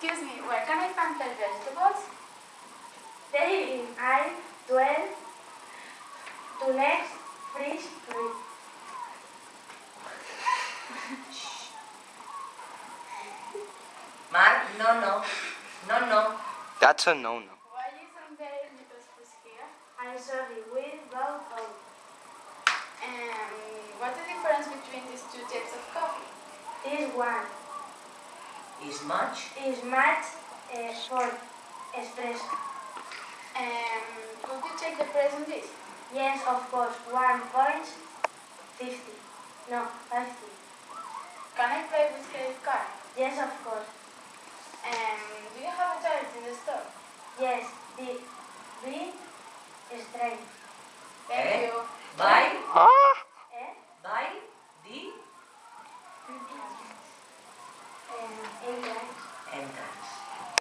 Excuse me, where can I find fresh vegetables? They in aisle 12 to next fridge 3. Mark, no. That's a no-no. Why isn't there little fish here? I'm sorry, we don't know. What's the difference between these two types of coffee? This one Is much? is much for espresso. Could you check the price on this? Yes, of course, 1.50. No, 50. Can I pay with credit card? Yes, of course. Do you have a toilet in the store? Yes, the green straight.